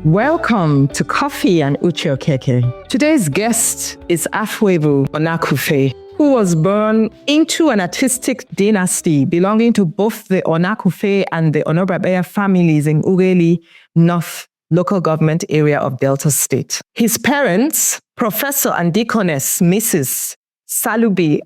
Welcome to Coffee and Uche Okeke. Today's guest is Afuevu Onakufe, who was born into an artistic dynasty belonging to both the Onakufe and the Onobrabeya families in Ughelli North local government area of Delta State. His parents, Professor and Deaconess Mrs. Salubi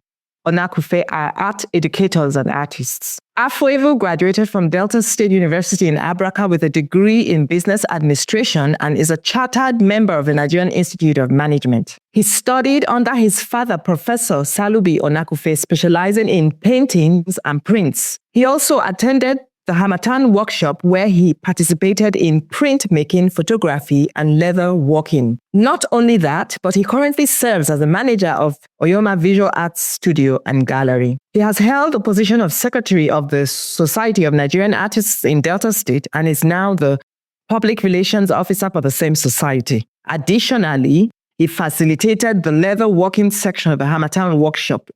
Onakufe, are art educators and artists. Afuevu graduated from Delta State University in Abraka with a degree in business administration and is a chartered member of the Nigerian Institute of Management. He studied under his father, Professor Salubi Onakufe, specializing in paintings and prints. He also attended the Hamatan workshop where he participated in printmaking, photography, and leather working. Not only that, but he currently serves as the manager of Oyoma Visual Arts Studio and Gallery. He has held the position of secretary of the Society of Nigerian Artists in Delta State and is now the public relations officer for the same society. Additionally, he facilitated the leather working section of the Hamatan workshop.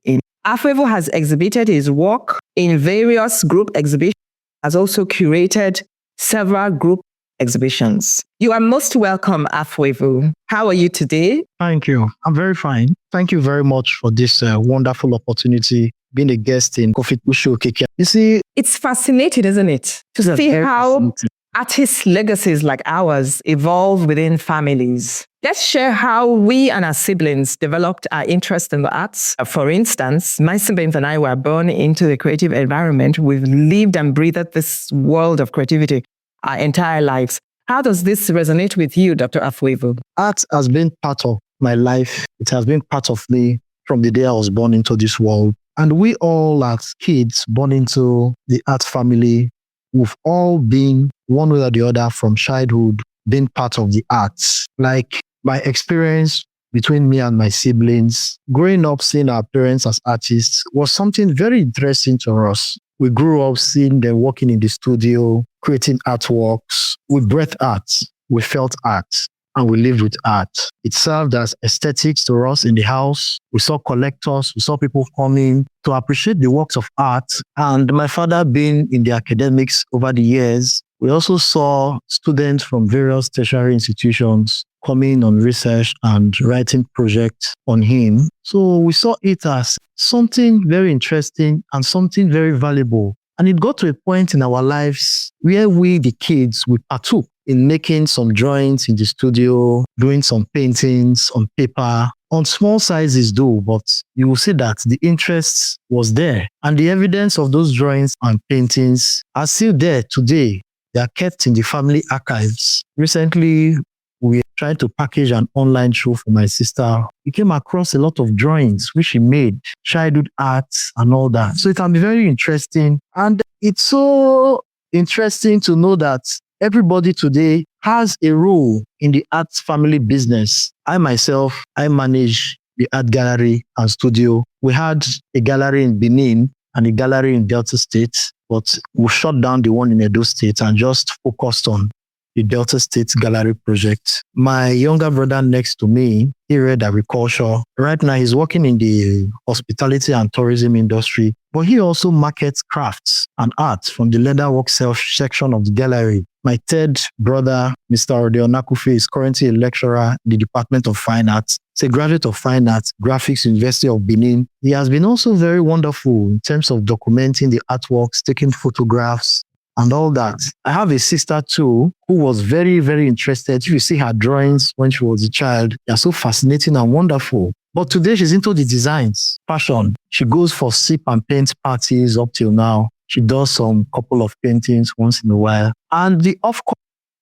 Afuevu has exhibited his work in various group exhibitions, has also curated several group exhibitions. You are most welcome, Afuevu. How are you today? Thank you. I'm very fine. Thank you very much for this wonderful opportunity, being a guest in Coffee Uche Okeke. You see, it's fascinating, isn't it? To see how artists' legacies like ours evolve within families. Let's share how we and our siblings developed our interest in the arts. For instance, my siblings and I were born into the creative environment. We've lived and breathed this world of creativity our entire lives. How does this resonate with you, Dr. Afuevu? Art has been part of my life. It has been part of me from the day I was born into this world. And we all, as kids born into the art family, we've all been, one way or the other, from childhood, been part of the arts. Like my experience between me and my siblings, growing up seeing our parents as artists was something very interesting to us. We grew up seeing them working in the studio, creating artworks. We breathed art, we felt art, and we lived with art. It served as aesthetics to us in the house. We saw collectors, we saw people coming to appreciate the works of art. And my father being in the academics over the years, we also saw students from various tertiary institutions coming on research and writing projects on him. So we saw it as something very interesting and something very valuable. And it got to a point in our lives where we, the kids, we partook in making some drawings in the studio, doing some paintings on paper, on small sizes though, but you will see that the interest was there. And the evidence of those drawings and paintings are still there today. They are kept in the family archives. Recently, we tried to package an online show for my sister. We came across a lot of drawings which she made, childhood art and all that. So it can be very interesting. And it's so interesting to know that everybody today has a role in the arts family business. I myself, I manage the art gallery and studio. We had a gallery in Benin and a gallery in Delta State, but we shut down the one in Edo State and just focused on the Delta State Gallery project. My younger brother next to me, he read agriculture. Right now, he's working in the hospitality and tourism industry, but he also markets crafts and art from the leatherwork section of the gallery. My third brother, Mr. Ode Onakufe, is currently a lecturer in the Department of Fine Arts. He's a graduate of Fine Arts, Graphics, University of Benin. He has been also very wonderful in terms of documenting the artworks, taking photographs, and all that. I have a sister too, who was very, very interested. If you see her drawings when she was a child, they are so fascinating and wonderful. But today she's into the designs, fashion. She goes for sip and paint parties up till now. She does some couple of paintings once in a while. And the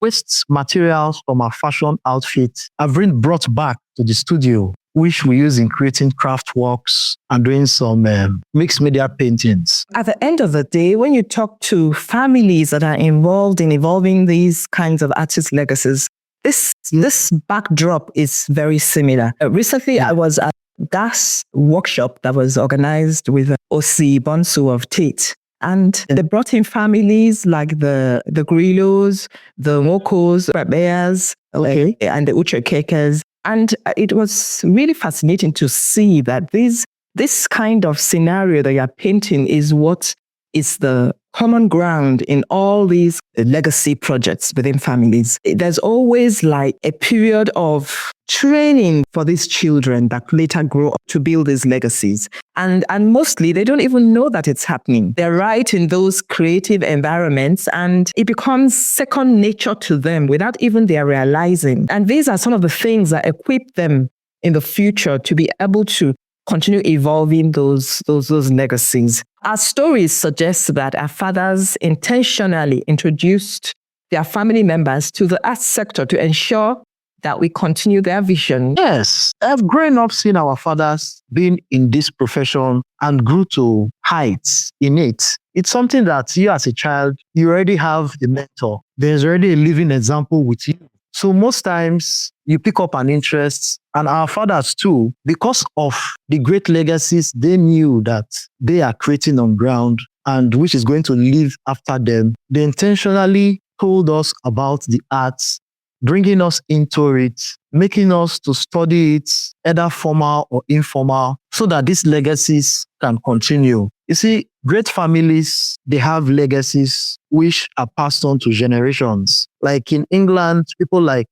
waste materials from her fashion outfit have been brought back to the studio, which we use in creating craft works and doing some mixed media paintings. At the end of the day, when you talk to families that are involved in evolving these kinds of artist legacies, this backdrop is very similar. Recently, I was at gas workshop that was organized with Osi Bonsu of Tate. And they brought in families like the Grillos, the Mokos, the Bears, and the Uche Okekes. And it was really fascinating to see that this kind of scenario that you're painting is what is the common ground in all these legacy projects within families. There's always like a period of training for these children that later grow up to build these legacies. And mostly they don't even know that it's happening. They're right in those creative environments and it becomes second nature to them without even their realizing. And these are some of the things that equip them in the future to be able to continue evolving those legacies. Our stories suggest that our fathers intentionally introduced their family members to the arts sector to ensure that we continue their vision. Yes, I've grown up seeing our fathers being in this profession and grew to heights in it. It's something that you as a child, you already have a mentor. There's already a living example with you. So most times you pick up an interest, and our fathers too, because of the great legacies they knew that they are creating on ground and which is going to live after them, they intentionally told us about the arts, bringing us into it, making us to study it, either formal or informal, so that these legacies can continue. You see, great families, they have legacies which are passed on to generations. Like in England,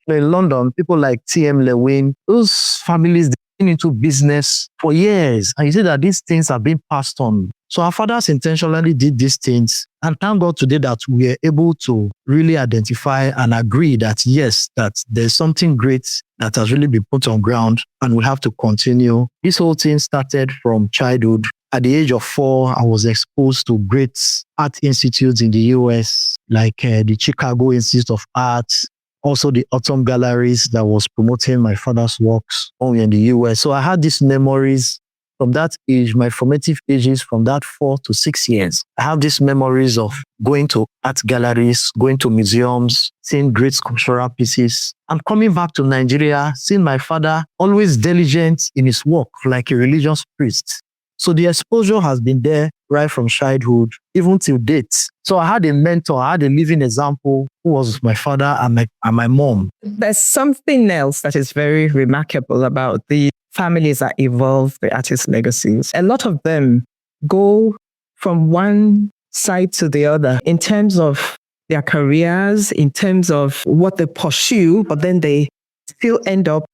in London, people like T.M. Lewin, those families, they've been into business for years. And you see that these things are being passed on. So our fathers intentionally did these things. And thank God today that we are able to really identify and agree that yes, that there's something great that has really been put on ground and we have to continue. This whole thing started from childhood. At the age of 4, I was exposed to great art institutes in the US, like the Chicago Institute of Art, also the Autumn Galleries that was promoting my father's works only in the US. So I had these memories from that age, my formative ages from that 4 to 6 years. I have these memories of going to art galleries, going to museums, seeing great sculptural pieces, and coming back to Nigeria, seeing my father always diligent in his work like a religious priest. So the exposure has been there right from childhood, even till date. So I had a mentor, I had a living example who was my father and my mom. There's something else that is very remarkable about the families that evolve the artist legacies. A lot of them go from one side to the other in terms of their careers, in terms of what they pursue, but then they still end up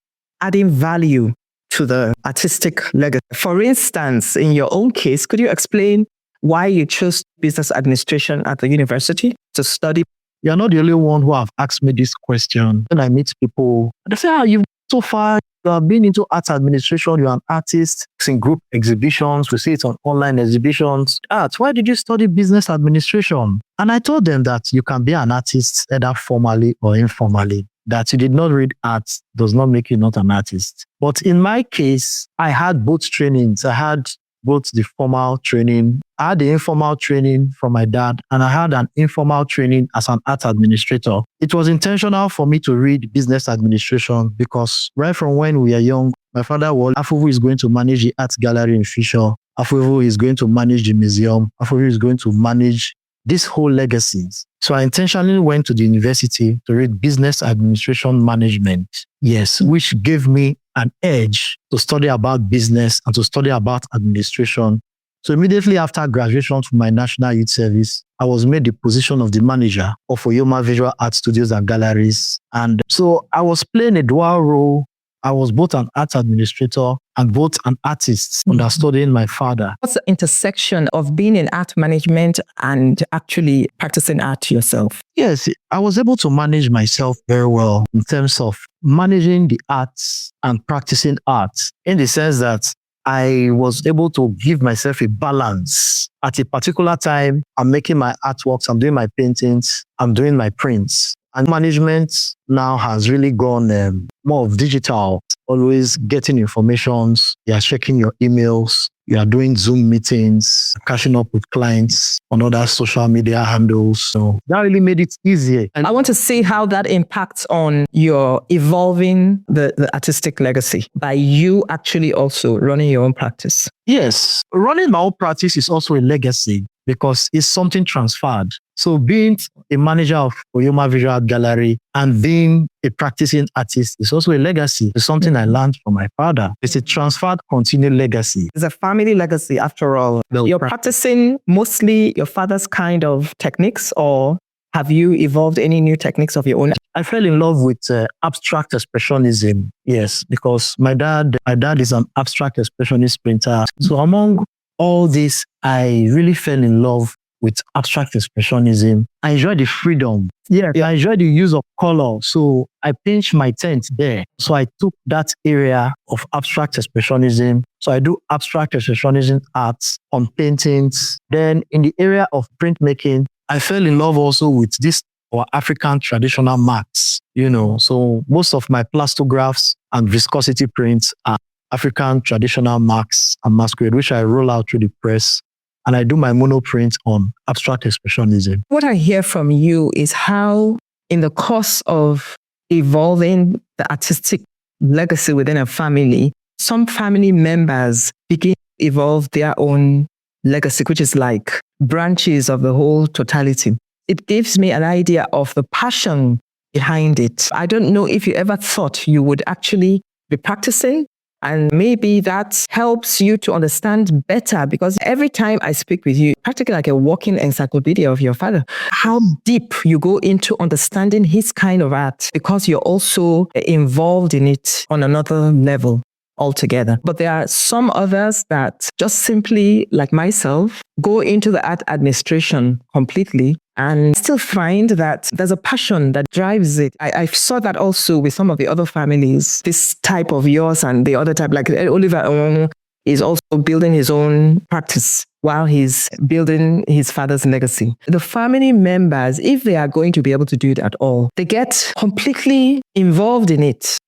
adding value to the artistic legacy. For instance, in your own case, could you explain why you chose business administration at the university to study? You're not the only one who have asked me this question. When I meet people, they say, you've so far, you have been into art administration, you're an artist. It's in group exhibitions, we see it on online exhibitions. Why did you study business administration? And I told them that you can be an artist either formally or informally. That you did not read art does not make you not an artist. But in my case, I had both trainings. I had both the formal training. I had the informal training from my dad, and I had an informal training as an art administrator. It was intentional for me to read business administration because right from when we are young, my father was, Afuevu is going to manage the art gallery in Fisher. Afuevu is going to manage the museum. Afuevu is going to manage this whole legacies. So I intentionally went to the university to read business administration management. Yes, which gave me an edge to study about business and to study about administration. So immediately after graduation from my National Youth Service, I was made the position of the manager of Oyoma Visual Art Studios and Galleries. And so I was playing a dual role. I was both an art administrator and both an artist, understudying my father. What's the intersection of being in art management and actually practicing art yourself? Yes, I was able to manage myself very well in terms of managing the arts and practicing art, in the sense that I was able to give myself a balance. At a particular time, I'm making my artworks, I'm doing my paintings, I'm doing my prints. And management now has really gone more of digital, always getting informations. You are checking your emails. You are doing Zoom meetings, catching up with clients on other social media handles. So that really made it easier. And I want to see how that impacts on your evolving the artistic legacy by you actually also running your own practice. Yes, running my own practice is also a legacy because it's something transferred. So being a manager of Oyoma Visual Art Gallery and being a practicing artist is also a legacy. It's something I learned from my father. It's a transferred, continued legacy. It's a family legacy after all. You're practicing mostly your father's kind of techniques, or have you evolved any new techniques of your own? I fell in love with abstract expressionism. Yes, because my dad is an abstract expressionist painter. So among all this, I really fell in love with abstract expressionism. I enjoy the freedom. Yeah, I enjoy the use of color. So I pinched my tent there. So I took that area of abstract expressionism. So I do abstract expressionism arts on paintings. Then in the area of printmaking, I fell in love also with this or African traditional marks, So most of my plastographs and viscosity prints are African traditional marks and masquerade, which I roll out through the press. And I do my monoprint on abstract expressionism. What I hear from you is how, in the course of evolving the artistic legacy within a family, some family members begin to evolve their own legacy, which is like branches of the whole totality. It gives me an idea of the passion behind it. I don't know if you ever thought you would actually be practicing, and maybe that helps you to understand better, because every time I speak with you, practically like a walking encyclopedia of your father, how deep you go into understanding his kind of art, because you're also involved in it on another level altogether. But there are some others that just simply, like myself, go into the art administration completely and still find that there's a passion that drives it. I saw that also with some of the other families, this type of yours and the other type, like Oliver is also building his own practice while he's building his father's legacy. The family members, if they are going to be able to do it at all, they get completely involved in it.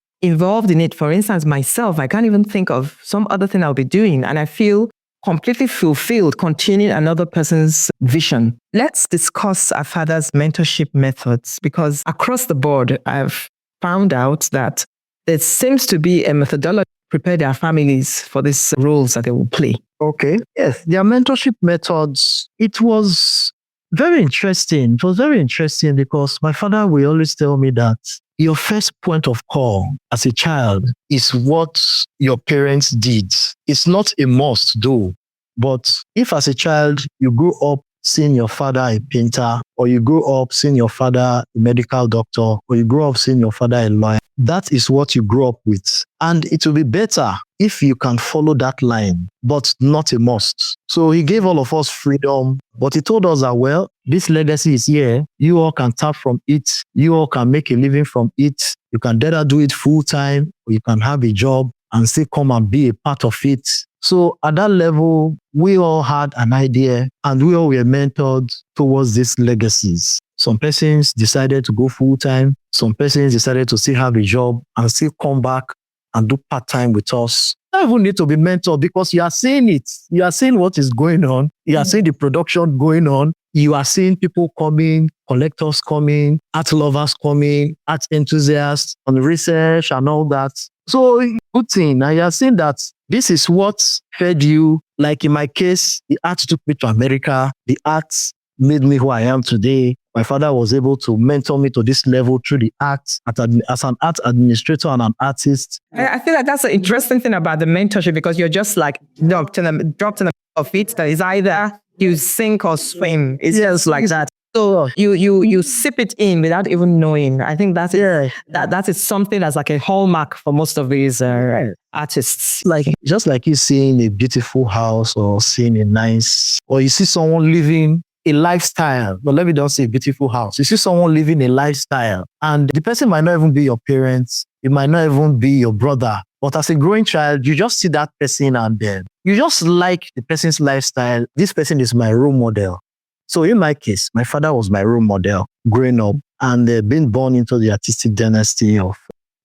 For instance, myself, I can't even think of some other thing I'll be doing, and I feel completely fulfilled continuing another person's vision. Let's discuss our father's mentorship methods, because across the board, I've found out that there seems to be a methodology to prepare their families for these roles that they will play. Okay. Yes, their mentorship methods, it was very interesting. It was very interesting because my father will always tell me that your first point of call as a child is what your parents did. It's not a must do. But if as a child you grew up seeing your father a painter, or you grew up seeing your father a medical doctor, or you grew up seeing your father a lawyer, that is what you grew up with. And it will be better if you can follow that line, but not a must. So he gave all of us freedom, but he told us that, well, this legacy is here. You all can tap from it. You all can make a living from it. You can either do it full time, or you can have a job and still come and be a part of it. So at that level, we all had an idea and we all were mentored towards these legacies. Some persons decided to go full time. Some persons decided to still have a job and still come back and do part-time with us. You don't even need to be mentored because you are seeing it. You are seeing what is going on. You are seeing the production going on. You are seeing people coming, collectors coming, art lovers coming, art enthusiasts on research and all that. So good thing. And you are seeing that this is what fed you. Like in my case, the art took me to America. The art made me who I am today. My father was able to mentor me to this level through the arts as an art administrator and an artist. I feel like that's an interesting thing about the mentorship, because you're just like dropped in a of it that is either you sink or swim. It's just like that. So you sip it in without even knowing. I think that's it. That is something that's like a hallmark for most of these artists. Just like you seeing a beautiful house or seeing a nice, or you see someone living a lifestyle. But let me just say beautiful house. You see someone living a lifestyle, and the person might not even be your parents. It might not even be your brother. But as a growing child, you just see that person and then you just like the person's lifestyle. This person is my role model. So in my case, my father was my role model growing up and being born into the artistic dynasty of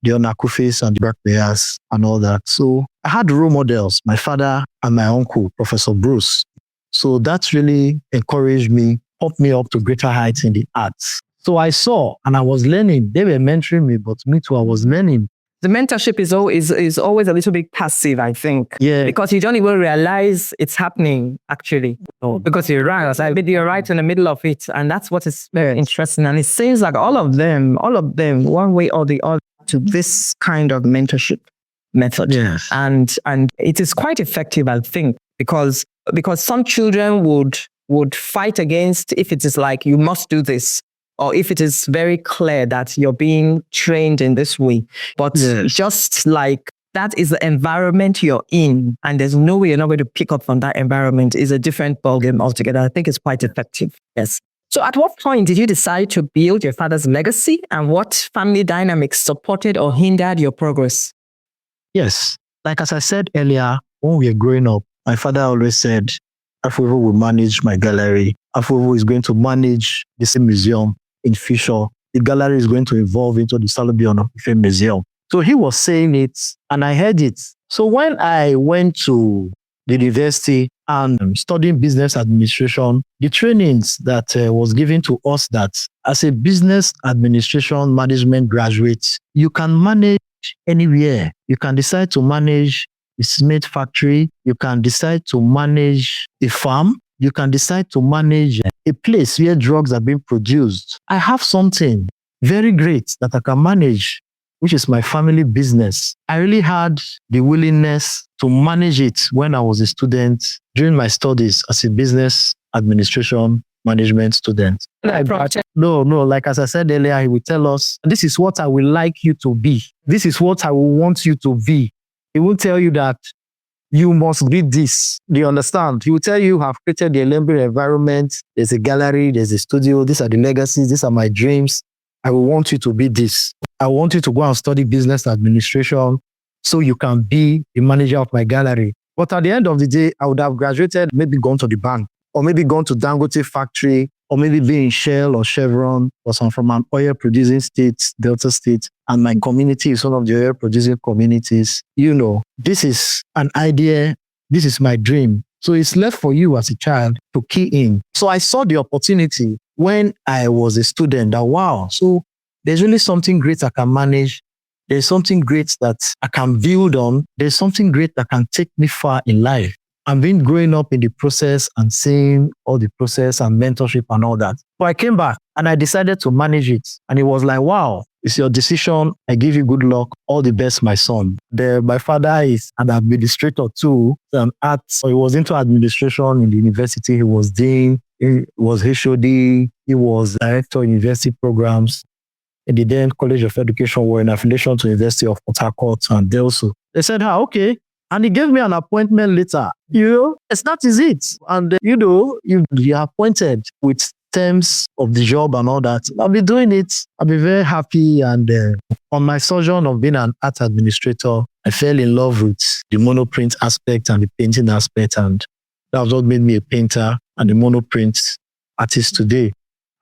the Onakufes and the Berkeleyers and all that. So I had role models, my father and my uncle, Professor Bruce. So that really encouraged me, pumped me up to greater heights in the arts. So I saw and I was learning. They were mentoring me, but me too, I was learning. the mentorship is always a little bit passive, I think. Yeah. Because you don't even realize it's happening, actually. Because you're right. You're right in the middle of it. And that's what is very interesting. And it seems like all of them, one way or the other, to this kind of mentorship method. Yes. And it is quite effective, I think, because some children would fight against if it is like, you must do this, or if it is very clear that you're being trained in this way. But just like that is the environment you're in, and there's no way you're not going to pick up from that environment, is a different ballgame altogether. I think it's quite effective. Yes. So at what point did you decide to build your father's legacy, and what family dynamics supported or hindered your progress? Yes. Like as I said earlier, when we were growing up, my father always said, Afuevu will manage my gallery. Afuevu is going to manage the same museum in future. The gallery is going to evolve into the Afuevu Onakufe Museum. So he was saying it, and I heard it. So when I went to the university and studying business administration, the trainings that was given to us, that as a business administration management graduate, you can manage anywhere. You can decide to manage a cement factory. You can decide to manage a farm. You can decide to manage a place where drugs are being produced. I have something very great that I can manage, which is my family business. I really had the willingness to manage it when I was a student during my studies as a business administration management student. No, like as I said earlier, he would tell us, this is what I would like you to be. This is what I will want you to be. He will tell you that you must be this. Do you understand? He will tell you, have created the Olympic environment. There's a gallery, there's a studio. These are the legacies. These are my dreams. I will want you to be this. I want you to go and study business administration so you can be the manager of my gallery. But at the end of the day, I would have graduated, maybe gone to the bank, or maybe gone to Dangote factory, or maybe be in Shell or Chevron, or some from an oil producing state, Delta State, and my community is one of the oil producing communities. You know, this is an idea. This is my dream. So it's left for you as a child to key in. So I saw the opportunity when I was a student that, wow, so there's really something great I can manage. There's something great that I can build on. There's something great that can take me far in life. I've been growing up in the process and seeing all the process and mentorship and all that. So I came back and I decided to manage it. And it was like, wow, it's your decision. I give you good luck. All the best, my son. My father is an administrator too. So he was into administration in the university. He was dean. He was HOD. He was director of university programs. In the then College of Education were in affiliation to University of Port Harcourt and Delso. They said, okay. And he gave me an appointment later. Yes, that is it. And you're appointed with terms of the job and all that. I'll be doing it. I'll be very happy. And on my sojourn of being an art administrator, I fell in love with the monoprint aspect and the painting aspect. And that was what made me a painter and a monoprint artist today.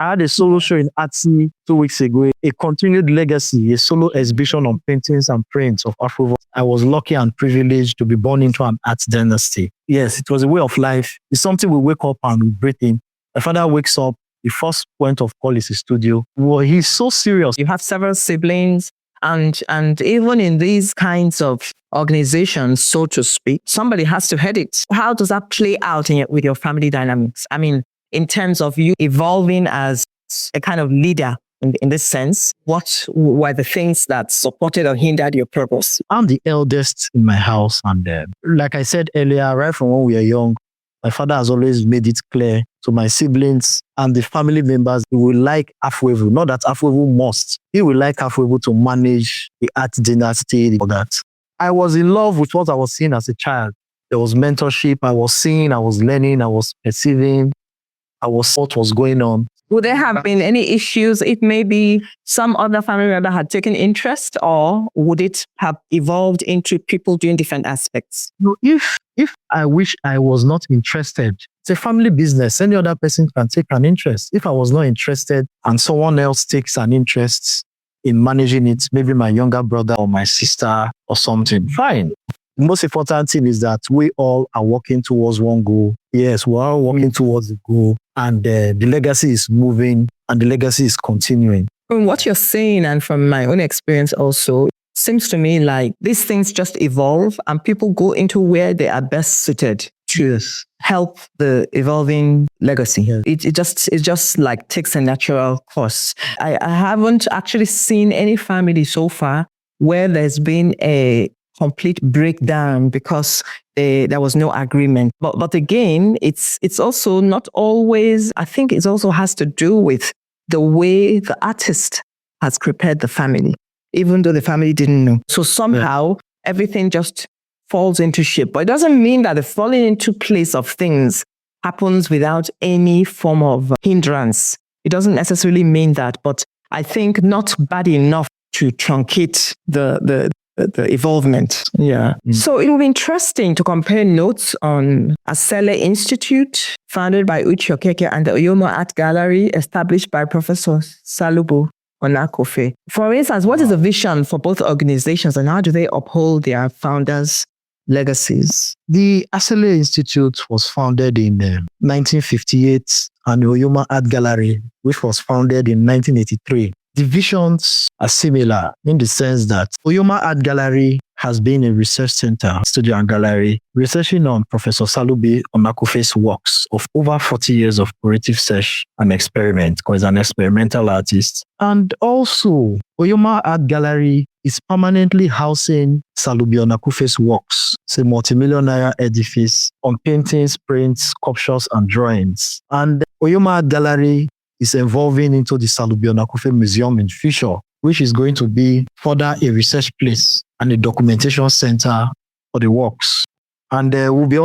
I had a solo show in Artsy 2 weeks ago, a continued legacy, a solo exhibition on paintings and prints of Afuevu. I was lucky and privileged to be born into an art dynasty. Yes, it was a way of life. It's something we wake up and we breathe in. My father wakes up, the first point of call is his studio. Well, he's so serious. You have several siblings, and even in these kinds of organizations, so to speak, somebody has to head it. How does that play out with your family dynamics? I mean, in terms of you evolving as a kind of leader in this sense, what were the things that supported or hindered your progress? I'm the eldest in my house. And like I said earlier, right from when we were young, my father has always made it clear to my siblings and the family members, he will like Afuevu. Not that Afuevu must. He will like Afuevu to manage the art dynasty. All that. I was in love with what I was seeing as a child. There was mentorship. I was seeing, I was learning, I was perceiving. I was what was going on. Would there have been any issues if maybe some other family member had taken interest, or would it have evolved into people doing different aspects? No, if I wish I was not interested, it's a family business. Any other person can take an interest. If I was not interested and someone else takes an interest in managing it, maybe my younger brother or my sister or something, fine. The most important thing is that we all are working towards one goal. Yes, we're all working towards the goal, and the legacy is moving and the legacy is continuing. From what you're saying and from my own experience also, seems to me like these things just evolve and people go into where they are best suited to help the evolving legacy. It just like takes a natural course. I haven't actually seen any family so far where there's been a complete breakdown because there was no agreement. But again, it's also not always, I think it also has to do with the way the artist has prepared the family, even though the family didn't know. So somehow everything just falls into shape. But it doesn't mean that the falling into place of things happens without any form of hindrance. It doesn't necessarily mean that, but I think not bad enough to truncate the evolvement. Yeah. So it will be interesting to compare notes on Asele Institute, founded by Uche Okeke, and the Oyomo Art Gallery, established by Professor Afuevu Onakufe. For instance, what is the vision for both organizations and how do they uphold their founders' legacies? The Asele Institute was founded in 1958 and the Oyomo Art Gallery, which was founded in 1983. The visions are similar in the sense that Oyomo Art Gallery has been a research center, studio and gallery, researching on Professor Afuevu Onakufe's works of over 40 years of creative search and experiment, because he's an experimental artist. And also, Oyomo Art Gallery is permanently housing Afuevu Onakufe's works. It's a multimillionaire edifice on paintings, prints, sculptures, and drawings. And Oyomo Art Gallery is evolving into the Afuevu Onakufe Museum in future, which is going to be further a research place and a documentation center for the works. And we'll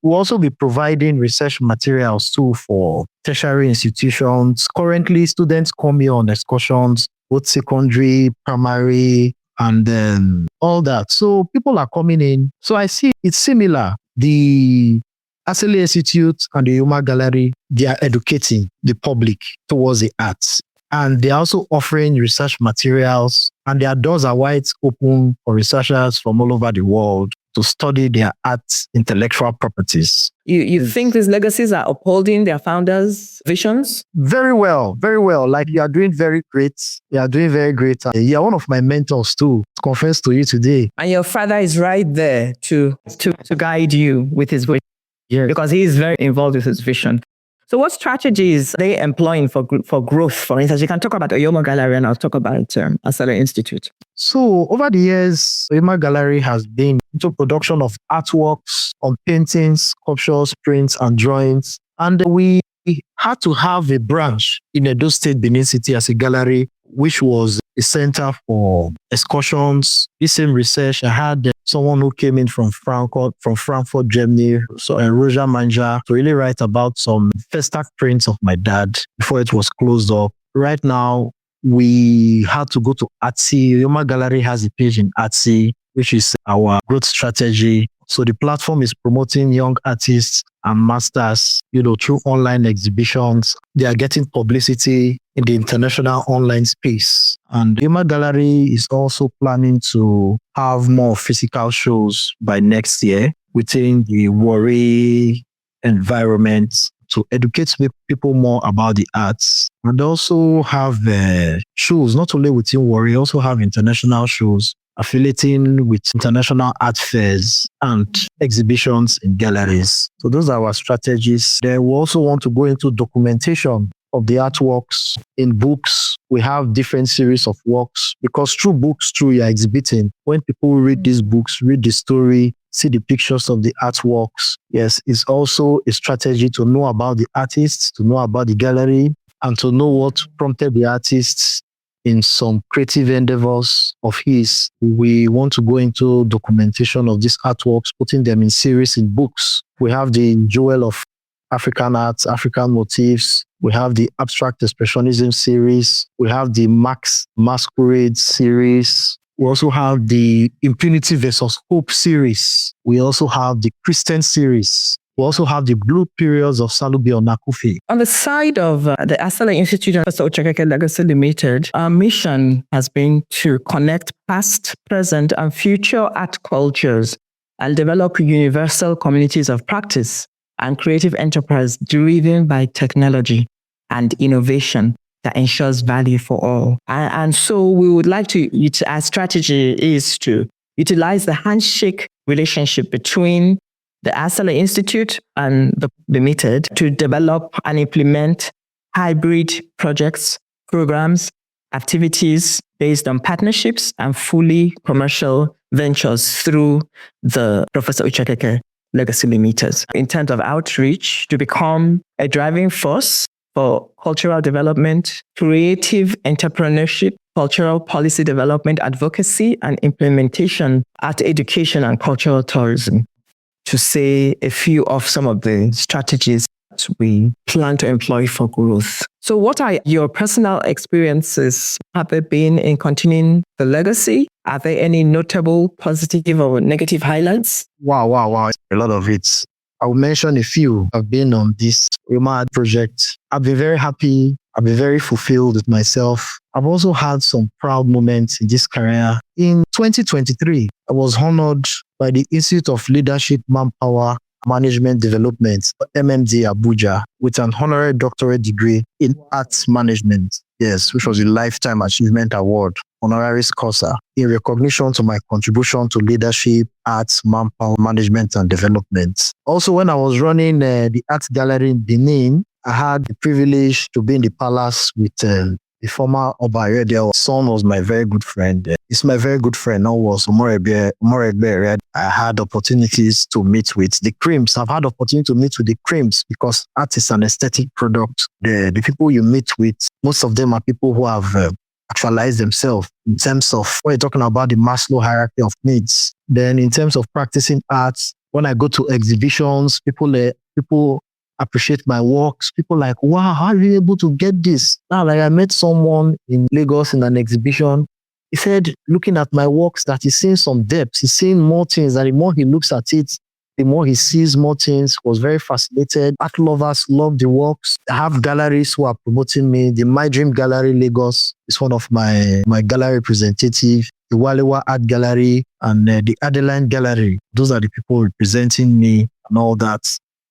also be providing research materials too for tertiary institutions. Currently, students come here on excursions, both secondary, primary, and all that. So people are coming in. So I see it's similar. The Asele Institute and the Oyomo Gallery, they are educating the public towards the arts. And they're also offering research materials, and their doors are wide open for researchers from all over the world to study their arts intellectual properties. You think these legacies are upholding their founders' visions? Very well, very well. Like you are doing very great. You are doing very great. You are one of my mentors too, to confess to you today. And your father is right there to guide you with his vision. Yes. Because he is very involved with his vision. So what strategies are they employing for growth? For instance, you can talk about Oyomo Gallery and I'll talk about Asele Institute. So over the years, Oyomo Gallery has been into production of artworks on paintings, sculptures, prints, and drawings. And we had to have a branch in Edo State, Benin City as a gallery, which was a center for excursions. This same research, I had someone who came in from Frankfurt, Germany, so Roger Manja, to really write about some Festac prints of my dad before it was closed up. Right now, we had to go to Artsy. Oyomo Gallery has a page in Artsy, which is our growth strategy. So the platform is promoting young artists and masters, through online exhibitions. They are getting publicity in the international online space. And Oyomo Gallery is also planning to have more physical shows by next year within the Warri environment to educate people more about the arts. And also have shows, not only within Warri, also have international shows affiliating with international art fairs and exhibitions in galleries. So those are our strategies. Then we also want to go into documentation of the artworks in books. We have different series of works because through books, you are exhibiting. When people read these books, read the story, see the pictures of the artworks, yes, it's also a strategy to know about the artists, to know about the gallery, and to know what prompted the artists in some creative endeavors of his. We want to go into documentation of these artworks, putting them in series in books. We have the Jewel of African Arts, African Motifs. We have the Abstract Expressionism series. We have the Max Masquerade series. We also have the Impunity versus Hope series. We also have the Christian series. We also have the Blue Periods of Afuevu Onakufe. On the side of the Asele Institute and Professor Uche Okeke Legacy Limited, our mission has been to connect past, present, and future art cultures and develop universal communities of practice and creative enterprise driven by technology and innovation. that ensures value for all. And so we would like our strategy is to utilize the handshake relationship between the Asala Institute and the Limited to develop and implement hybrid projects, programs, activities based on partnerships and fully commercial ventures through the Professor Uchekeke Legacy Limited. In terms of outreach, to become a driving force for cultural development, creative entrepreneurship, cultural policy development, advocacy, and implementation at education and cultural tourism. To say a few of some of the strategies that we plan to employ for growth. So what are your personal experiences? Have they been in continuing the legacy? Are there any notable positive or negative highlights? Wow. A lot of it. I will mention a few. I've been on this Yoma project. I've been very happy. I've been very fulfilled with myself. I've also had some proud moments in this career. In 2023, I was honored by the Institute of Leadership, Manpower, Management Development, MMD Abuja, with an honorary doctorate degree in arts management. Yes, which was a Lifetime Achievement Award, honoris causa, in recognition to my contribution to leadership, arts, manpower, management, and development. Also, when I was running the art gallery in Benin, I had the privilege to be in the palace with the former Oba Ayodele. Son was my very good friend. He's my very good friend. Now was Omoregbe. I had opportunities to meet with the creams. I've had opportunity to meet with the creams because art is an aesthetic product. The people you meet with, most of them are people who have actualized themselves in terms of when you're talking about the Maslow hierarchy of needs. Then in terms of practicing arts, when I go to exhibitions, people appreciate my works. People like, wow, how are you able to get this? Now, like I met someone in Lagos in an exhibition. He said, looking at my works, that he's seeing some depth. He's seeing more things. And the more he looks at it, the more he sees more things. Was very fascinated. Art lovers love the works. I have galleries who are promoting me. The My Dream Gallery Lagos is one of my gallery representative. The Walewa Art Gallery and the Adeline Gallery. Those are the people representing me and all that.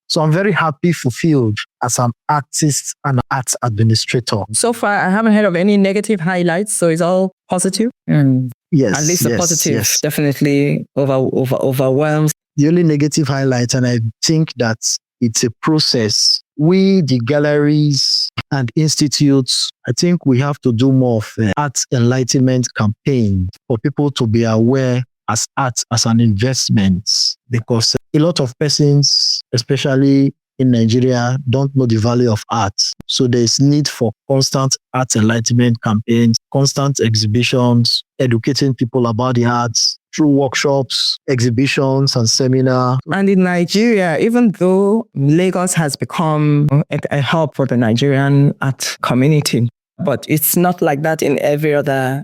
So I'm very happy, fulfilled as an artist and art administrator. So far, I haven't heard of any negative highlights, so it's all positive. Yes, at least the positive definitely overwhelms. The only negative highlight, and I think that it's a process. We, the galleries and institutes, I think we have to do more of an art enlightenment campaign for people to be aware as art as an investment, because a lot of persons, especially in Nigeria, don't know the value of art. So there's need for constant art enlightenment campaigns, constant exhibitions, educating people about the arts through workshops, exhibitions, and seminars. And in Nigeria, even though Lagos has become a hub for the Nigerian art community, but it's not like that in every other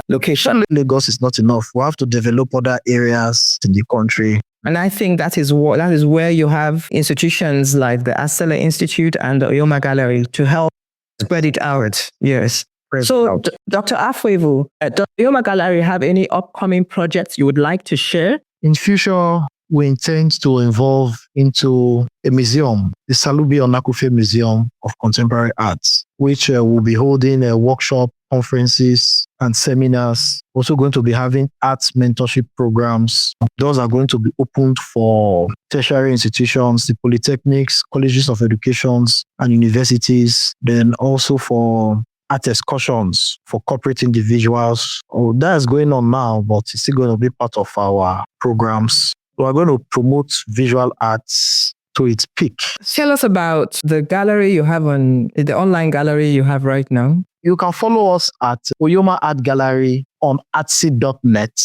location. Lagos is not enough. We have to develop other areas in the country. And I think that is where you have institutions like the Asela Institute and the Oyoma Gallery to help spread it out. Yes. So, Dr. Afuevu, does the Oyoma Gallery have any upcoming projects you would like to share? In future, we intend to involve into a museum, the Afuevu Onakufe Museum of Contemporary Arts, which will be holding a workshop, conferences, and seminars. Also going to be having arts mentorship programs. Those are going to be opened for tertiary institutions, the polytechnics, colleges of educations, and universities. Then also for art excursions for corporate individuals. Oh, that's going on now, but it's still going to be part of our programs. So we're going to promote visual arts to its peak. Tell us about the gallery you have the online gallery you have right now. You can follow us at Oyoma Art Gallery on artsy.net.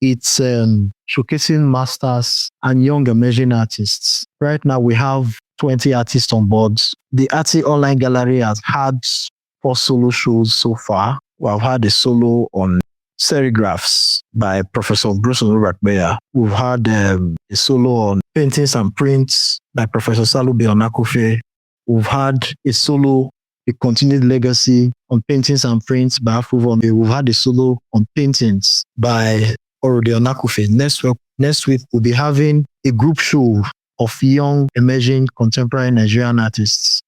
It's showcasing masters and young emerging artists. Right now we have 20 artists on board. The Artsy Online Gallery has had 4 solo shows so far. We've had a solo on serigraphs by Professor Bruce Onurakbeya. We've had a solo on paintings and prints by Professor Afuevu Onakufe. We've had a solo, a continued legacy on paintings and prints by Afuevu Onakufe. We've had a solo on paintings by Orode Onakufe. Next week, we'll be having a group show of young, emerging, contemporary Nigerian artists.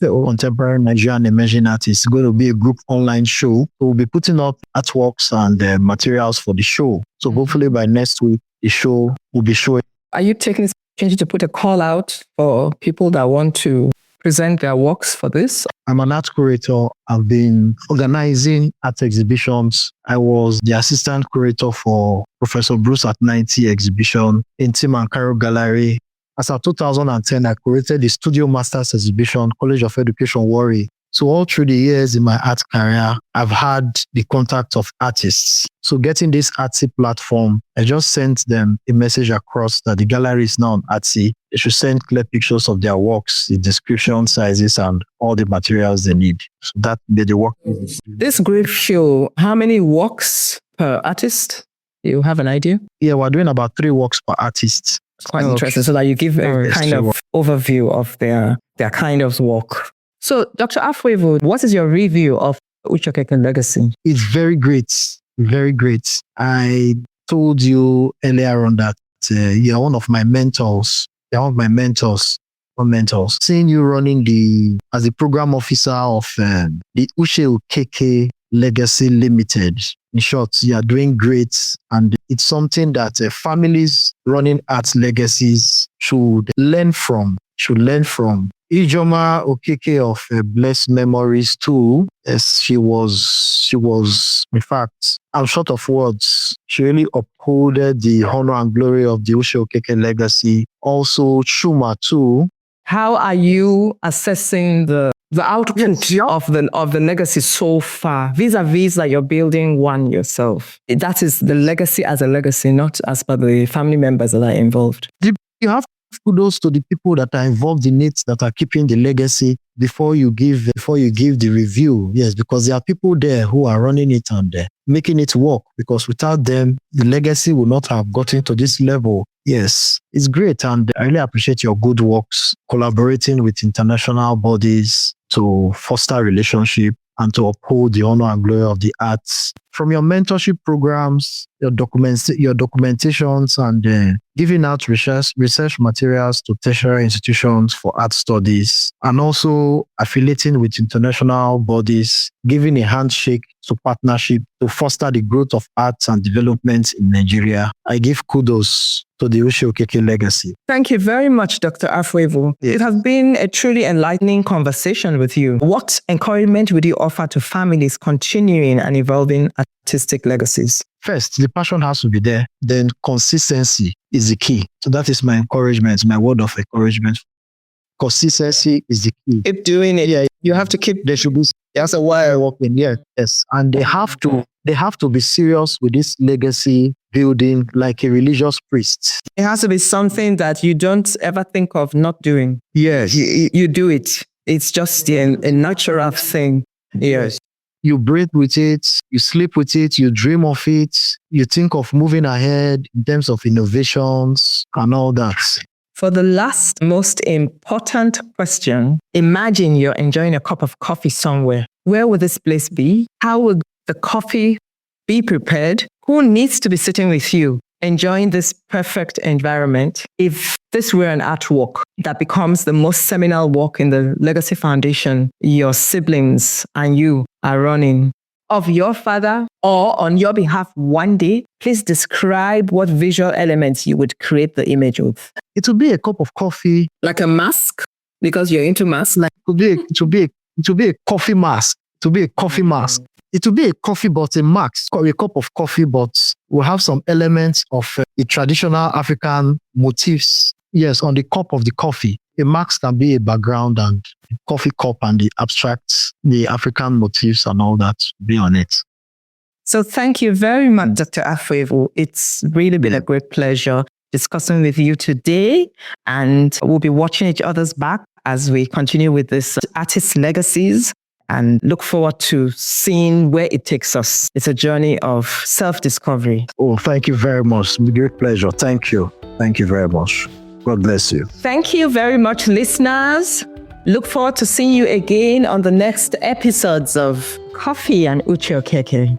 Contemporary Nigerian Emerging Artists. It's going to be a group online show. We'll be putting up artworks and materials for the show. So hopefully by next week, the show will be showing. Are you taking this opportunity to put a call out for people that want to present their works for this? I'm an art curator. I've been organizing art exhibitions. I was the assistant curator for Professor Bruce at 90 exhibition in Tim and Carol Gallery. As of 2010, I curated the Studio Masters exhibition, College of Education, Warri. So all through the years in my art career, I've had the contact of artists. So getting this Artsy platform, I just sent them a message across that the gallery is now on Artsy. They should send clear pictures of their works, the description, sizes, and all the materials they need. So that made the work easy. This great show, how many works per artist? Do you have an idea? Yeah, we're doing about 3 works per artist. Quite interesting. So that you give a kind of overview of their kind of work. So, Dr. Afuevu, what is your review of Uche Okeke legacy? It's very great. Very great. I told you earlier on that you're one of my mentors. You're one of my mentors. Seeing you running as the program officer of the Uche Okeke Legacy Limited. In short, you are doing great. And it's something that families running art legacies should learn from. Ijoma Okeke of blessed memories too. Yes, she was, in fact, I'm short of words. She really upholded the honor and glory of the Uche Okeke legacy. Also, Chuma too. How are you assessing the output of the legacy so far, vis-a-vis that you're building one yourself? That is the legacy as a legacy, not as per the family members that are involved. You have kudos to the people that are involved in it, that are keeping the legacy before you give the review. Yes, because there are people there who are running it and making it work, because without them, the legacy would not have gotten to this level. Yes, it's great. And I really appreciate your good works, collaborating with international bodies to foster relationship and to uphold the honor and glory of the arts. From your mentorship programs, your documentations, and giving out research materials to tertiary institutions for art studies, and also affiliating with international bodies, giving a handshake to partnership to foster the growth of arts and development in Nigeria. I give kudos to the Uche Okeke legacy. Thank you very much, Dr. Afuevu. Yes. It has been a truly enlightening conversation with you. What encouragement would you offer to families continuing and evolving artistic legacies? First, the passion has to be there. Then consistency is the key. So that is my encouragement, my word of encouragement. Consistency is the key. Keep doing it. Yeah, you have to keep. There should be. That's a wire working. Yeah, yes, and they have to be serious with this legacy building, like a religious priest. It has to be something that you don't ever think of not doing. Yes, You do it. It's just a natural thing. Yes. You breathe with it, you sleep with it, you dream of it, you think of moving ahead in terms of innovations and all that. For the last most important question, imagine you're enjoying a cup of coffee somewhere. Where would this place be? How would the coffee be prepared? Who needs to be sitting with you, enjoying this perfect environment? If this were an artwork that becomes the most seminal work in the Legacy Foundation, your siblings and you are running, of your father or on your behalf one day, please describe what visual elements you would create the image of. It would be a cup of coffee. Like a mask, because you're into masks. Like it would be a coffee mask. It would be a coffee mask. It will be a coffee, but a mask, a cup of coffee, but we'll have some elements of the traditional African motifs. Yes, on the cup of the coffee. A mask can be a background, and the coffee cup and the abstracts, the African motifs and all that be on it. So thank you very much, Dr. Afuevu. It's really been a great pleasure discussing with you today, and we'll be watching each other's back as we continue with this artist legacies, and look forward to seeing where it takes us. It's a journey of self-discovery. Oh, thank you very much. Great pleasure. Thank you. Thank you very much. God bless you. Thank you very much, listeners. Look forward to seeing you again on the next episodes of Coffee and Uche Okeke.